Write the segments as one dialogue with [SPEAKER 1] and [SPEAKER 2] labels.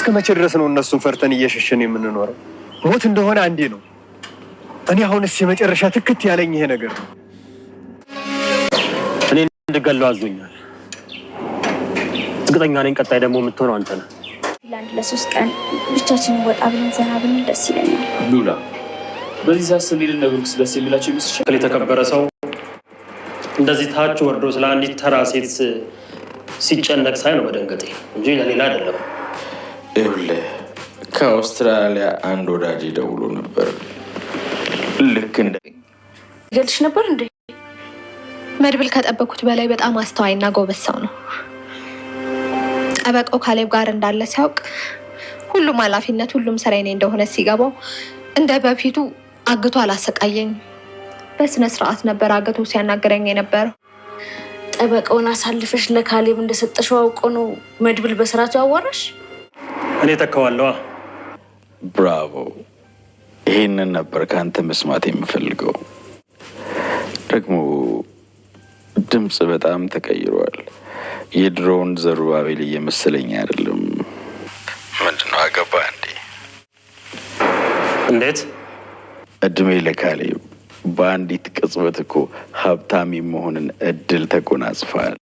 [SPEAKER 1] እስከመቼ ድረስ ነው እነሱን ፈርተን እየሸሸን የምንኖረው? ሞት እንደሆነ አንዴ ነው። እኔ አሁንስ የመጨረሻ ትክት ያለኝ ይሄ ነገር ነው።
[SPEAKER 2] እኔ እንድገለው አዞኛል። እርግጠኛ ነኝ ቀጣይ ደግሞ የምትሆነው አንተ ነህ።
[SPEAKER 3] ለአንድ ለሶስት ቀን ብቻችንን ወጣ ብለን ዘና ብንል ደስ ይለኛል።
[SPEAKER 4] ሉላ በዚህ ሳስብ ሊል ነገሩስ ደስ የሚላቸው ይመስልሻል?
[SPEAKER 2] የተከበረ ሰው እንደዚህ ታች ወርዶ ስለ አንዲት ተራ ሴት ሲጨነቅ ሳይ ነው መደንገጤ እንጂ ለሌላ አይደለም።
[SPEAKER 5] ይኸውልህ ከአውስትራሊያ አንድ ወዳጅ ደውሎ ነበር። ልክ እንደ
[SPEAKER 3] ይገልሽ ነበር እንዴ?
[SPEAKER 6] መድብል ከጠበቁት በላይ በጣም አስተዋይና ጎበዝ ሰው ነው። ጠበቃው ካሌብ ጋር እንዳለ ሲያውቅ ሁሉም ኃላፊነት ሁሉም ስራ የኔ እንደሆነ ሲገባው እንደ በፊቱ አግቶ አላሰቃየኝ። በስነ ስርዓት ነበር አግቶ ሲያናገረኝ የነበረው።
[SPEAKER 3] ጠበቃውን አሳልፈሽ ለካሌብ እንደሰጠሽው አውቆ ነው መድብል በስራቱ ያዋራሽ?
[SPEAKER 2] እኔ ተከዋለዋ።
[SPEAKER 5] ብራቮ! ይሄንን ነበር ካንተ መስማት የምፈልገው። ደግሞ ድምጽ በጣም ተቀይሯል። የድሮውን ዘሩባቤል እየመሰለኝ አይደለም። ምንድነው አገባ እንዴ?
[SPEAKER 2] እንዴት?
[SPEAKER 5] እድሜ ለካሌብ። በአንዲት ቅጽበት እኮ ሀብታም መሆንን እድል ተጎናጽፏል።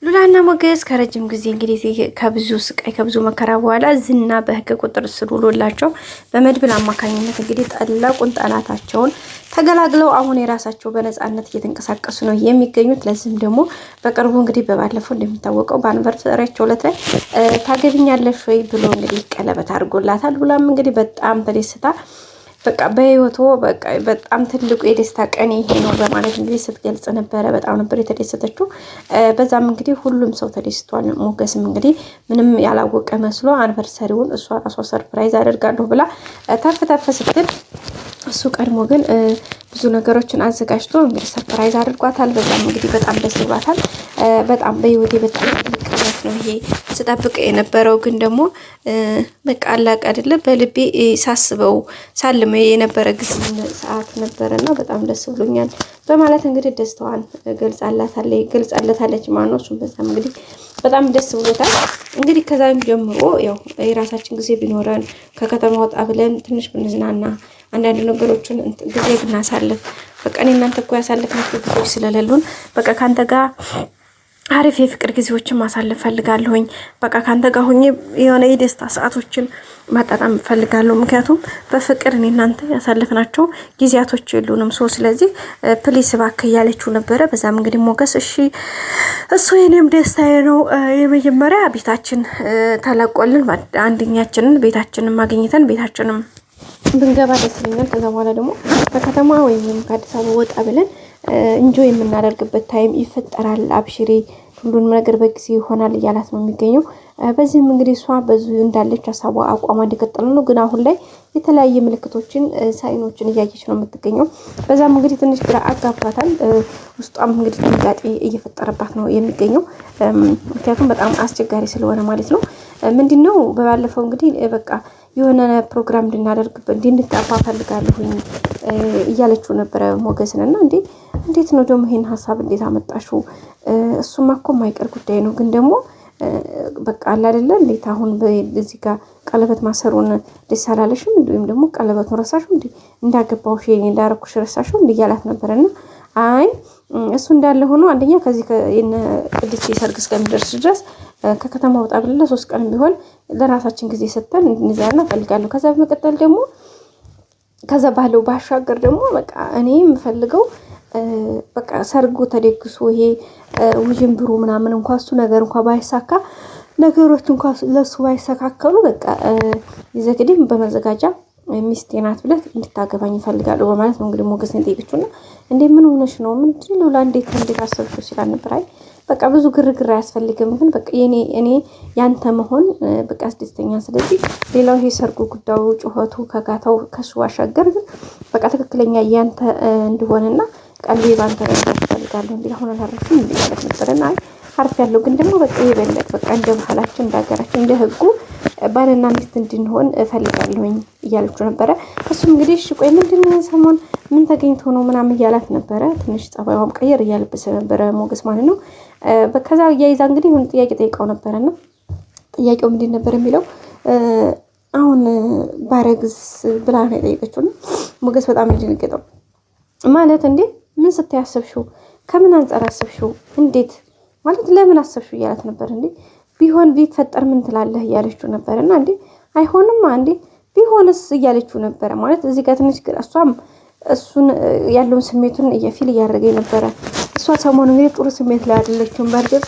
[SPEAKER 7] ሉላና ሞገስ ከረጅም ጊዜ እንግዲህ ከብዙ ስቃይ ከብዙ መከራ በኋላ ዝና በህግ ቁጥጥር ስር ውሎላቸው በመድብል አማካኝነት እንግዲህ ጠላቁን ጠላታቸውን ተገላግለው አሁን የራሳቸው በነፃነት እየተንቀሳቀሱ ነው የሚገኙት። ለዚህም ደግሞ በቅርቡ እንግዲህ በባለፈው እንደሚታወቀው በአኒቨርሰሪያቸው ዕለት ላይ ታገቢኛለሽ ወይ ብሎ እንግዲህ ቀለበት አድርጎላታል። ሉላም እንግዲህ በጣም ተደስታ በቃ በህይወቱ በቃ በጣም ትልቁ የደስታ ቀን ይሄ ነው በማለት እንግዲህ ስትገልጽ ነበረ። በጣም ነበር የተደሰተችው። በዛም እንግዲህ ሁሉም ሰው ተደስቷል። ሞገስም እንግዲህ ምንም ያላወቀ መስሎ አኒቨርሰሪውን እሷ ራሷ ሰርፕራይዝ አደርጋለሁ ብላ ተፍ ስትል እሱ ቀድሞ ግን ብዙ ነገሮችን አዘጋጅቶ እንግዲህ ሰርፕራይዝ አድርጓታል። በዛም እንግዲህ በጣም ደስ ብሏታል። በጣም በህይወቴ በጣም ልቅነት ነው ይሄ ስጠብቅ የነበረው ግን ደግሞ በቃ አላቅ አይደለ በልቤ ሳስበው ሳልመ የነበረ ጊዜ ሰዓት ነበርና በጣም ደስ ብሎኛል በማለት እንግዲህ ደስታዋን ገልጻለታለች ማለት ነው። እሱም በዛም እንግዲህ በጣም ደስ ብሎታል። እንግዲህ ከዛም ጀምሮ ያው የራሳችን ጊዜ ቢኖረን ከከተማ ወጣ ብለን ትንሽ ብንዝናና አንዳንድ ነገሮችን ጊዜ ብናሳልፍ በቃ እኔ እናንተ እኮ ያሳልፍናቸው ጊዜዎች ስለሌሉን በቃ ካንተ ጋር አሪፍ የፍቅር ጊዜዎችን ማሳለፍ ፈልጋለሁኝ። በቃ ካንተ ጋር ሆኜ የሆነ የደስታ ሰዓቶችን ማጣጣም ፈልጋለሁ። ምክንያቱም በፍቅር እኔ እናንተ ያሳልፍናቸው ጊዜያቶች የሉንም። ስለዚህ ፕሊስ እባክህ እያለችው ነበረ። በዛም እንግዲህ ሞገስ እሺ እሱ የኔም ደስታዬ ነው። የመጀመሪያ ቤታችን ተለቆልን አንደኛችንን ቤታችንን ማግኘተን ቤታችንን ብንገባ ደስ ይለኛል። ከዛ በኋላ ደግሞ ከከተማ ወይም ከአዲስ አበባ ወጣ ብለን እንጆይ የምናደርግበት ታይም ይፈጠራል። አብሽሪ ሁሉንም ነገር በጊዜ ይሆናል እያላት ነው የሚገኘው። በዚህም እንግዲህ እሷ በዙ እንዳለች ሀሳቧ አቋሟ እንደቀጠለ ነው። ግን አሁን ላይ የተለያየ ምልክቶችን ሳይኖችን እያየች ነው የምትገኘው። በዛም እንግዲህ ትንሽ ግራ አጋባታል። ውስጧም እንግዲህ ድንጋጤ እየፈጠረባት ነው የሚገኘው። ምክንያቱም በጣም አስቸጋሪ ስለሆነ ማለት ነው። ምንድነው በባለፈው እንግዲህ በቃ የሆነ ፕሮግራም እንድንጋባ ፈልጋለሁኝ እያለችው ነበረ ሞገስንና እንዴት ነው ደግሞ ይሄን ሀሳብ እንዴት አመጣሽው? እሱማ እኮ የማይቀር ጉዳይ ነው። ግን ደግሞ በቃ አለ አይደለ እንዴት አሁን በዚህ ጋር ቀለበት ማሰሩን ደስ አላለሽም? እንዴም ደግሞ ቀለበቱን ረሳሽው እንዴ? እንዳገባውሽ እንዳረኩሽ ረሳሽው እንዴ? እያላት ነበርና አይ እሱ እንዳለ ሆኖ አንደኛ ከዚህ ከእነ ቅድስት ሰርግ እስከሚደርስ ድረስ ከከተማ ወጣ ብለን ለ3 ቀን ቢሆን ለራሳችን ጊዜ ሰጥተን እንድንዝናና ፈልጋለሁ። ከዛ በመቀጠል ደግሞ ከዛ ባለው ባሻገር ደግሞ በቃ እኔ የምፈልገው በቃ ሰርጉ ተደግሶ ይሄ ውዥንብሩ ምናምን እንኳን እሱ ነገር እንኳን ባይሳካ ነገሮች እንኳን ለሱ ባይሰካከሉ በቃ ይዘግድም በመዘጋጃ ሚስቴ ናት ብለህ እንድታገባኝ እፈልጋለሁ በማለት ነው እንግዲህ ሞገስን ጠይቀችውና ምን ሆነሽ ነው ምንድነው ለአንዴት አሰብኩ ሲላል ነበር። አይ በቃ ብዙ ግርግር አያስፈልግም ግን በቃ እኔ ያንተ መሆን በቃ አስደስተኛ። ስለዚህ ሌላው ይሄ ሰርጉ ጉዳዩ ጩኸቱ ከጋታው ከሱ ባሻገር ግን በቃ ትክክለኛ ያንተ እንደሆነና ቀልቤ ባንተ ላይ ፈልጋለሁ እንዴ አሁን አላረፍኩም እንዴ ማለት ነበርና አይ አርፍ ያለው ግን ደግሞ በቃ ይበለጥ በቃ እንደ ባህላችን እንደ ሀገራችን እንደ ህጉ ባልና ሚስት እንድንሆን እፈልጋለሁኝ እያለች ነበረ። እሱም እንግዲህ እሺ ቆይ ምንድነው ሰሞን ምን ተገኝቶ ነው ምናምን እያላት ነበረ። ትንሽ ጸባዩም ቀየር እያለበሰ ነበረ ሞገስ ማለት ነው። በከዛ ያይዛ እንግዲህ ምን ጥያቄ ጠይቀው ነበርና ጥያቄው ምንድን ነበር የሚለው አሁን ባረግዝ ብላ ነው የጠየቀችው። ሞገስ በጣም ደነገጠው። ማለት እንዴ ምን ስታያሰብሽው? ከምን አንጻር አሰብሽው? እንዴት ማለት ለምን አሰብሽው እያላት ነበር። እንዴ ቢሆን ቢፈጠር ምን ትላለህ እያለችው ነበር። እና እንዴ አይሆንም እንዴ ቢሆንስ እያለችው ነበር። ማለት እዚህ ጋር ትንሽ እሷም እሱን ያለውን ስሜቱን እየፊል እያደረገ ነበረ። እሷ ሰሞኑን እንግዲህ ጥሩ ስሜት ላይ አይደለችም። በርግጥ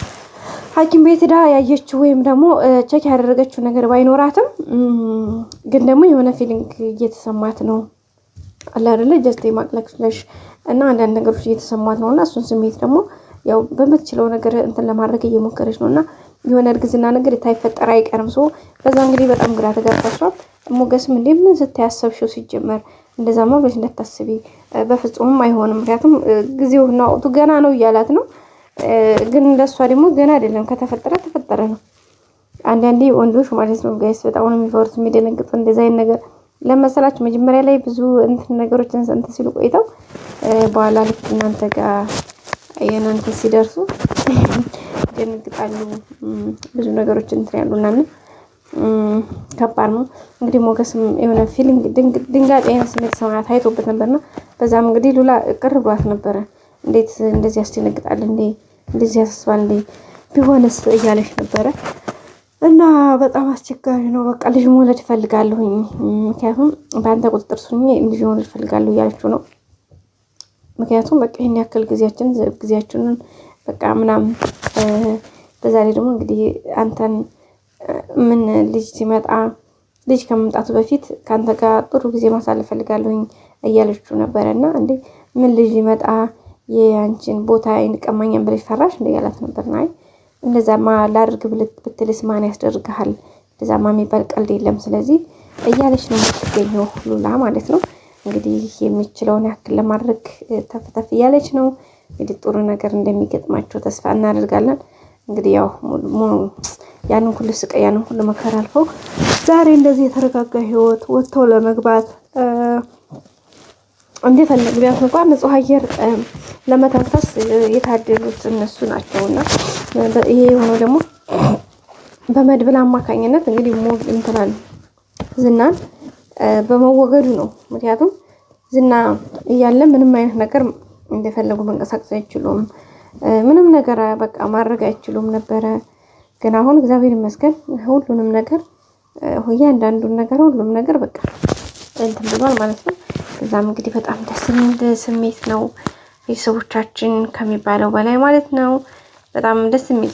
[SPEAKER 7] ሐኪም ቤት ዳ ያየችው ወይም ደግሞ ቼክ ያደረገችው ነገር ባይኖራትም ግን ደግሞ የሆነ ፊሊንግ እየተሰማት ነው አለ አይደለ? ጀስት ማቅለክለሽ እና አንዳንድ ነገሮች እየተሰማት ነውና እሱን ስሜት ደግሞ ያው በምትችለው ነገር እንትን ለማድረግ እየሞከረች ነውና የሆነ እርግዝና ነገር ታይፈጠር አይቀርም። ሶ በዛ እንግዲህ በጣም ግራ ተጋባሷል። ሞገስም እንዴ ምን ስታያሰብሽው? ሲጀመር እንደዛማ ብለሽ እንዳታስቢ በፍጹም አይሆንም። ምክንያቱም ጊዜውና ወቅቱ ገና ነው እያላት ነው። ግን እንደሷ ደግሞ ገና አይደለም፣ ከተፈጠረ ተፈጠረ ነው። አንዳንዴ ወንዶች ማለት ነው ጋይስ በጣም ነው የሚፈሩት የሚደነግጡ እንደዛ አይነት ነገር ለመሰላችሁ። መጀመሪያ ላይ ብዙ እንትን ነገሮችን እንትን ሲሉ ቆይተው በኋላ ልክ እናንተ ጋር የናንተ ሲደርሱ ይደነግጣሉ። ብዙ ነገሮች እንትን ያሉና ከባድ ነው። እንግዲህ ሞገስም የሆነ ፊሊንግ ድንጋጤ አይነት ስሜት ሰማያት ታይቶበት ነበርና በዛም እንግዲህ ሉላ ቅር ብሏት ነበረ። እንዴት እንደዚህ ያስደነግጣል እንዴ? እንደዚህ ያሳስባል እንዴ? ቢሆንስ እያለች ነበረ። እና በጣም አስቸጋሪ ነው። በቃ ልጅ መውለድ እፈልጋለሁኝ፣ ምክንያቱም በአንተ ቁጥጥር ስር ሆኜ ልጅ መውለድ እፈልጋለሁ እያለችው ነው። ምክንያቱም በቃ ይሄን ያክል ጊዜያችንን በቃ ምናምን በዛ ላይ ደግሞ እንግዲህ አንተን ምን ልጅ ሲመጣ ልጅ ከመምጣቱ በፊት ካንተ ጋር ጥሩ ጊዜ ማሳለፍ እፈልጋለሁኝ እያለችው ነበረና እንዴ ምን ልጅ ይመጣ የአንቺን ቦታ ይንቀማኛል ብለሽ ፈራሽ እንደ ያላት ነበርና አይ እንደዛማ ላድርግ ብትልስ ማን ያስደርግሃል? እንደዛማ የሚባል ቀልድ የለም። ስለዚህ እያለች ነው የምትገኘው ሉላ ማለት ነው። እንግዲህ የሚችለውን ያክል ለማድረግ ተፍተፍ እያለች ነው። እንግዲህ ጥሩ ነገር እንደሚገጥማቸው ተስፋ እናደርጋለን። እንግዲህ ያው ያንን ሁሉ ስቃይ ያንን ሁሉ መከራ አልፈው ዛሬ እንደዚህ የተረጋጋ ህይወት ወጥተው ለመግባት እንደፈለጉ ቢያንስ እንኳን ንጹህ አየር ለመተንፈስ የታደሉት እነሱ ናቸውና ይሄ የሆነው ደግሞ በመድብል አማካኝነት እንግዲህ እንትናል ዝናን በመወገዱ ነው። ምክንያቱም ዝና እያለ ምንም አይነት ነገር እንደፈለጉ መንቀሳቀስ አይችሉም። ምንም ነገር በቃ ማድረግ አይችሉም ነበረ። ግን አሁን እግዚአብሔር ይመስገን ሁሉንም ነገር እያንዳንዱን ነገር ሁሉም ነገር በቃ እንትን ብሏል ማለት ነው። እዛም እንግዲህ በጣም ደስ የሚል ስሜት ነው ቤተሰቦቻችን ከሚባለው በላይ ማለት ነው። በጣም ደስ የሚል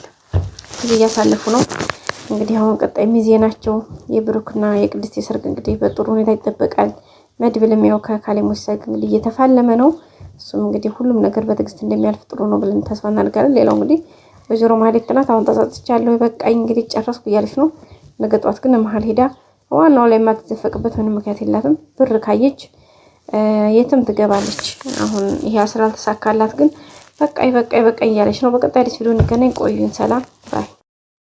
[SPEAKER 7] ጊዜ እያሳለፉ ነው። እንግዲህ አሁን ቀጣይ ሚዜ ናቸው የብሩክና የቅድስት ሰርግ እንግዲህ በጥሩ ሁኔታ ይጠበቃል። መድብልም ያው ከካሌሞች ሰርግ እንግዲህ እየተፋለመ ነው። እሱም እንግዲህ ሁሉም ነገር በትዕግስት እንደሚያልፍ ጥሩ ነው ብለን ተስፋ እናደርጋለን። ሌላው እንግዲህ ወይዘሮ ማህሌት ናት። አሁን ተሳትቻለሁ በቃኝ እንግዲህ ጨረስኩ እያለች ነው። ነገ ጠዋት ግን መሀል ሄዳ ዋናው ላይ የማትዘፈቅበት ምንም ምክንያት የላትም። ብር ካየች የትም ትገባለች። አሁን ይሄ ስላልተሳካላት ግን በቃኝ እያለች ነው። በቀጣይ ቪዲዮ እንገናኝ። ቆዩን። ሰላም